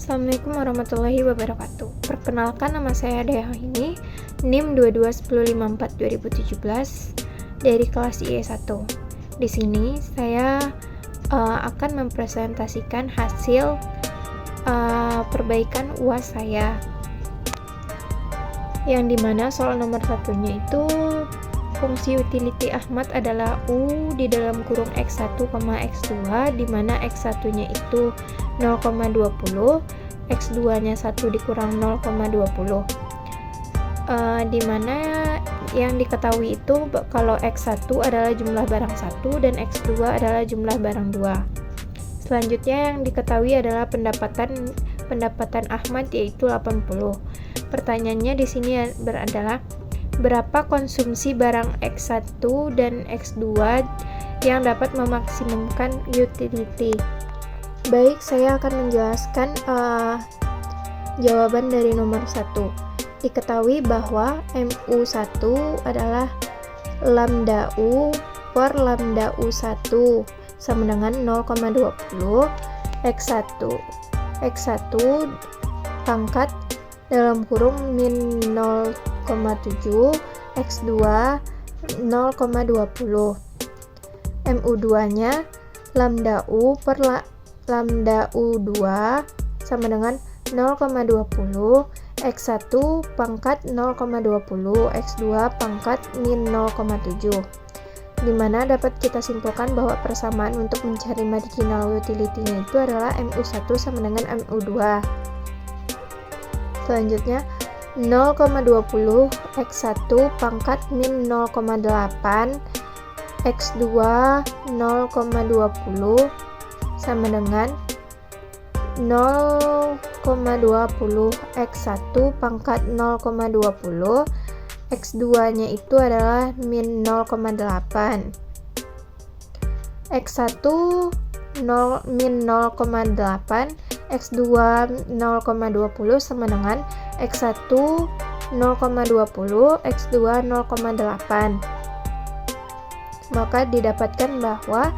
Assalamualaikum warahmatullahi wabarakatuh. Perkenalkan, nama saya Deha ini, NIM 221054 2017 dari kelas IE1. Di sini saya akan mempresentasikan hasil perbaikan UAS saya, yang dimana soal nomor satunya itu fungsi utility Ahmad adalah U di dalam kurung X1, X2, di mana X1 nya itu 0,20, X2 nya 1 dikurang 0,20, di mana yang diketahui itu kalau X1 adalah jumlah barang 1 dan X2 adalah jumlah barang 2. Selanjutnya yang diketahui adalah pendapatan Ahmad, yaitu 80. Pertanyaannya di sini adalah berapa konsumsi barang X1 dan X2 yang dapat memaksimumkan utility. Baik, saya akan menjelaskan jawaban dari nomor 1. Diketahui bahwa MU1 adalah lambda U per lambda U1 sama dengan 0,20 X1 pangkat dalam kurung min 0,7 X2 0,20. MU2 nya lambda U per lambda U2 sama dengan 0,20 X1 pangkat 0,20 X2 pangkat min 0,7, dimana dapat kita simpulkan bahwa persamaan untuk mencari marginal utility-nya itu adalah MU1 sama dengan MU2. Selanjutnya 0,20 X1 pangkat min 0,8 X2 0,20 sama dengan 0,20 X1 pangkat 0,20 X2 nya itu adalah min 0,8 X1 min 0,8 X2 0,20 sama dengan X1 0,20 X2 0,8. Maka didapatkan bahwa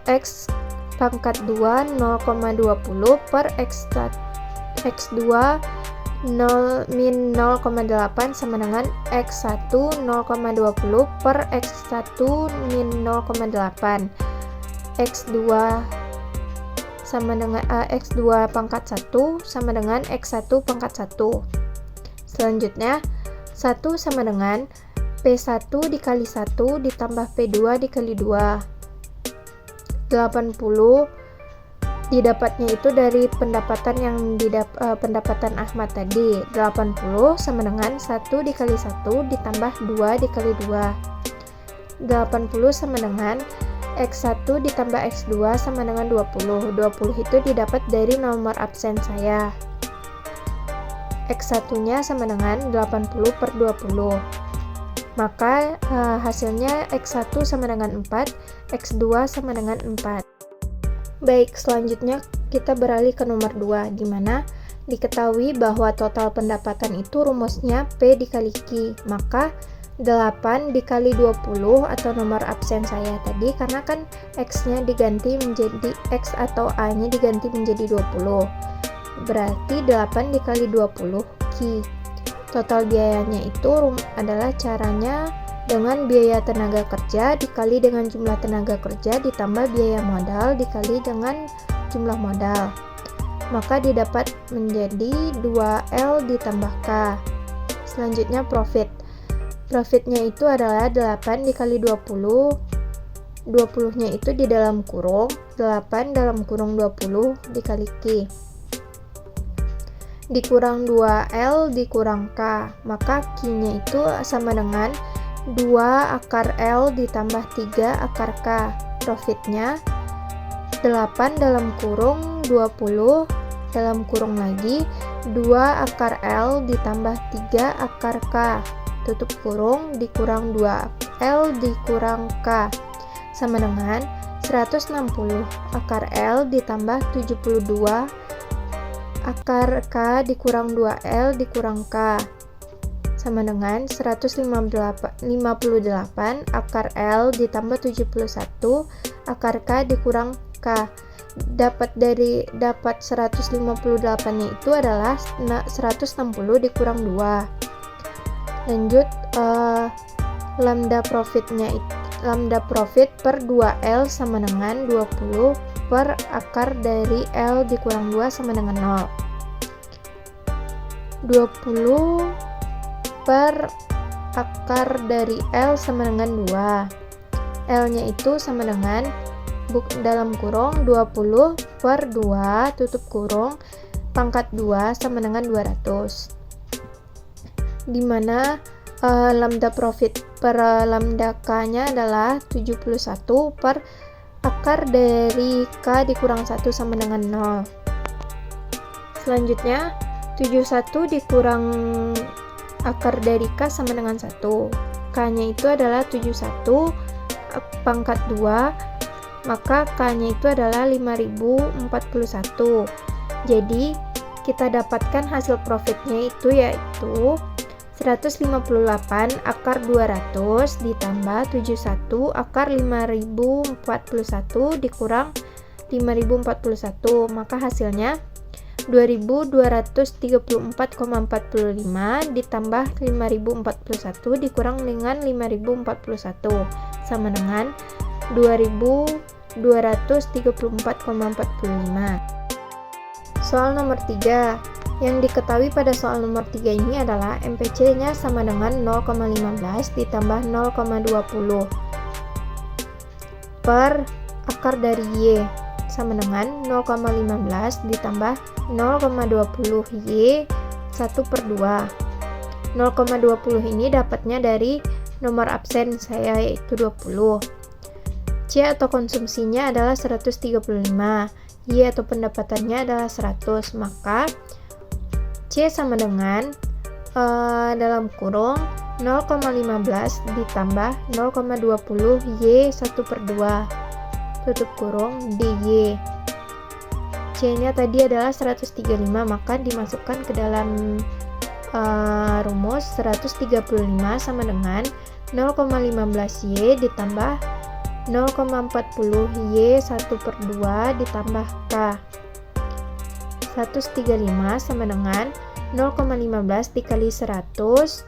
X pangkat 2 0,20 per X2 min 0,8 sama dengan X1 0,20 per X1 min 0,8. X2 sama dengan X2 pangkat 1 sama dengan X1 pangkat 1. Selanjutnya 1 sama dengan P1 dikali 1 ditambah P2 dikali 2. 80 didapatnya itu dari pendapatan pendapatan Ahmad tadi. 80 sama dengan 1 dikali 1 ditambah 2 dikali 2. 80 sama dengan X1 ditambah X2 sama dengan 20. 20 itu didapat dari nomor absen saya. X1 nya sama dengan 80 per 20. Maka hasilnya X1 sama dengan 4, X2 sama dengan 4. Baik, selanjutnya kita beralih ke nomor 2, di mana diketahui bahwa total pendapatan itu rumusnya P dikali Q. Maka 8 dikali 20 atau nomor absen saya tadi, karena kan X-nya diganti menjadi X atau A-nya diganti menjadi 20. Berarti 8 dikali 20 Q. Total biayanya itu adalah caranya dengan biaya tenaga kerja dikali dengan jumlah tenaga kerja ditambah biaya modal dikali dengan jumlah modal. Maka didapat menjadi 2L ditambah K. Selanjutnya profit. Profitnya itu adalah 8 dikali 20. 20-nya itu di dalam kurung 8 dalam kurung 20 dikali Q. Dikurang 2L dikurang K, maka Q-nya itu sama dengan 2 akar L ditambah 3 akar K. Profitnya 8 dalam kurung 20 dalam kurung lagi 2 akar L ditambah 3 akar K, tutup kurung, dikurang 2L dikurang K sama dengan 160 akar L ditambah 72 akar K dikurang 2L dikurang K sama dengan 158 akar L ditambah 71 akar K dikurang K. dapat 158-nya itu adalah 160 dikurang 2. Lanjut, lambda profit per 2L sama dengan 20 per akar dari L dikurang 2 sama dengan 0. 20 per akar dari L sama dengan 2. L nya itu sama dengan dalam kurung 20 per 2 tutup kurung pangkat 2 sama dengan 200, dimana lambda profit per lambda K nya adalah 71 per akar dari K dikurang 1 sama dengan 0. Selanjutnya 71 dikurang akar dari K sama dengan 1. K nya itu adalah 71 pangkat 2, maka K nya itu adalah 5041. Jadi kita dapatkan hasil profitnya itu yaitu 158 akar 200 ditambah 71 akar 5041 dikurang 5041, maka hasilnya 2234,45 ditambah 5041 dikurang dengan 5041 sama dengan 2234,45. Soal nomor 3. Yang diketahui pada soal nomor 3 ini adalah MPC-nya sama dengan 0,15 ditambah 0,20 per akar dari Y sama dengan 0,15 ditambah 0,20 Y 1 per 2. 0,20 ini dapatnya dari nomor absen saya yaitu 20. C atau konsumsinya adalah 135, Y atau pendapatannya adalah 100, maka C sama dengan dalam kurung 0,15 ditambah 0,20 Y 1 per 2 tutup kurung DY. C nya tadi adalah 135, maka dimasukkan ke dalam rumus 135 sama dengan 0,15 Y ditambah 0,40 Y 1 per 2 ditambah K. 135 sama dengan 0,15 dikali 100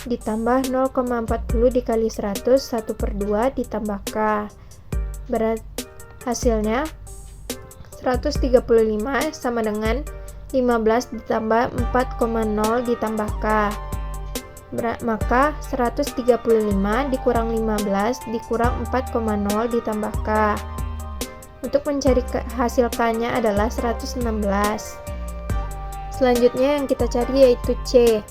ditambah 0,40 dikali 100 1 per 2 ditambah K. Hasilnya 135 sama dengan 15 ditambah 4,0 ditambah K. Maka 135 dikurang 15 dikurang 4,0 ditambah K. Untuk mencari hasil K-nya adalah 116. Selanjutnya yang kita cari yaitu C.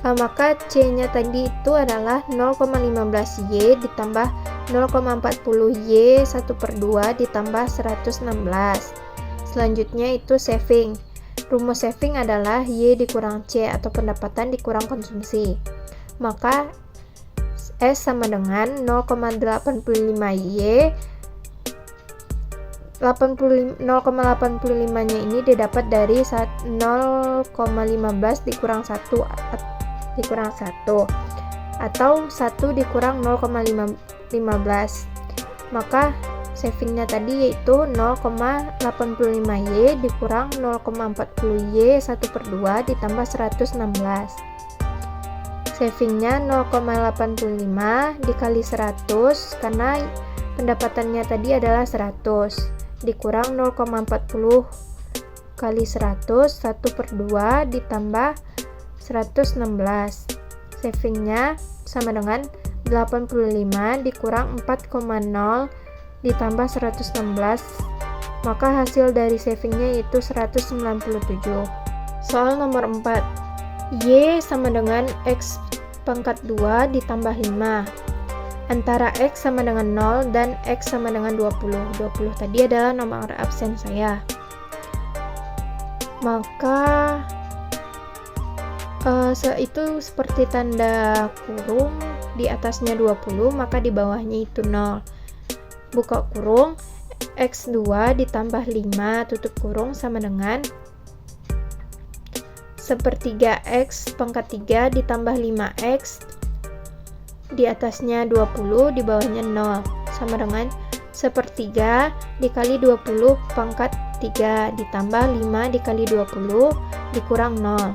Maka C-nya tadi itu adalah 0,15 Y ditambah 0,40 Y 1 per 2 ditambah 116. Selanjutnya itu saving. Rumus saving adalah Y dikurang C atau pendapatan dikurang konsumsi. Maka S sama dengan 0,85 Y. 0,85 nya ini didapat dari 0,15 dikurang 1 atau 1 dikurang 0,15, maka savingnya tadi yaitu 0,85 Y dikurang 0,40 Y 1 per 2 ditambah 116. Savingnya 0,85 dikali 100 karena pendapatannya tadi adalah 100 dikurang 0,40 kali 100 1 per 2 ditambah 116. Savingnya sama dengan 85 dikurang 4,0 ditambah 116, maka hasil dari savingnya yaitu 197. Soal nomor 4. Y sama dengan X pangkat 2 ditambah 5 antara X sama dengan 0 dan X sama dengan 20. 20 tadi adalah nomor absen saya. Maka itu seperti tanda kurung, di atasnya 20 maka di bawahnya itu 0. Buka kurung, X2 ditambah 5 tutup kurung sama dengan sepertiga X pangkat 3 ditambah 5X di atasnya 20 di bawahnya 0 sama dengan 1/3 dikali 20 pangkat 3 ditambah 5 dikali 20 dikurang 0.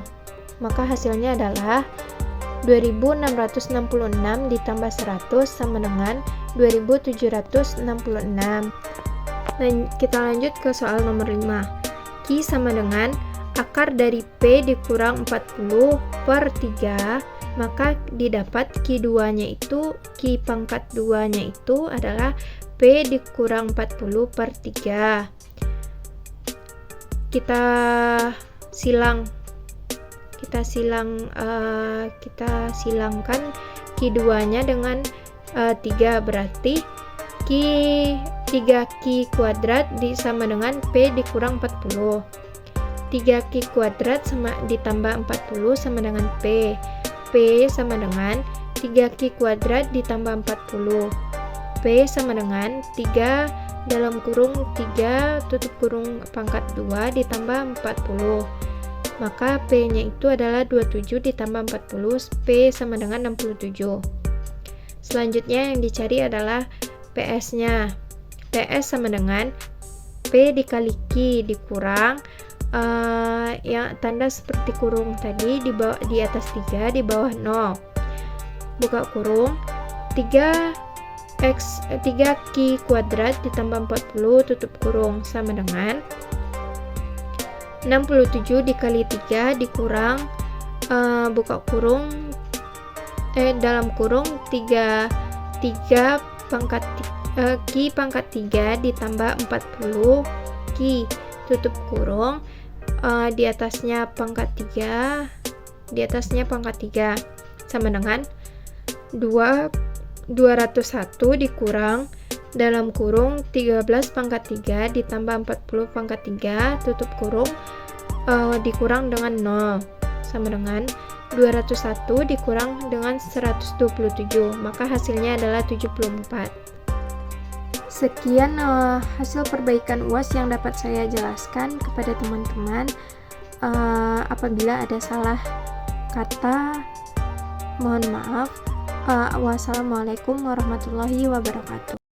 Maka hasilnya adalah 2666 ditambah 100 sama dengan 2766. Dan kita lanjut ke soal nomor 5. Q sama dengan akar dari P dikurang 40 per 3, maka didapat Q2-nya itu, Q pangkat 2-nya itu adalah P dikurang 40 per 3. Kita silangkan Q2-nya dengan 3, berarti 3Q kuadrat sama dengan P dikurang 40. 3Q kuadrat ditambah 40 sama dengan P. P sama dengan 3Q kuadrat ditambah 40. P sama dengan 3 dalam kurung 3 tutup kurung pangkat 2 ditambah 40. Maka P-nya itu adalah 27 ditambah 40, P sama dengan 67. Selanjutnya yang dicari adalah PS-nya. PS sama dengan P dikali Q dikurang yang tanda seperti kurung tadi di atas 3 di bawah 0. Buka kurung 3Q kuadrat ditambah 40 tutup kurung sama dengan 67 dikali 3 dikurang buka kurung dalam kurung 3 pangkat Q pangkat 3 ditambah 40 Q tutup kurung di atasnya pangkat 3 sama dengan 201 dikurang dalam kurung 13 pangkat 3 ditambah 40 pangkat 3 tutup kurung dikurang dengan 0 sama dengan 201 dikurang dengan 127, maka hasilnya adalah 74. Sekian hasil perbaikan UAS yang dapat saya jelaskan kepada teman-teman. Apabila ada salah kata, mohon maaf. Wassalamualaikum warahmatullahi wabarakatuh.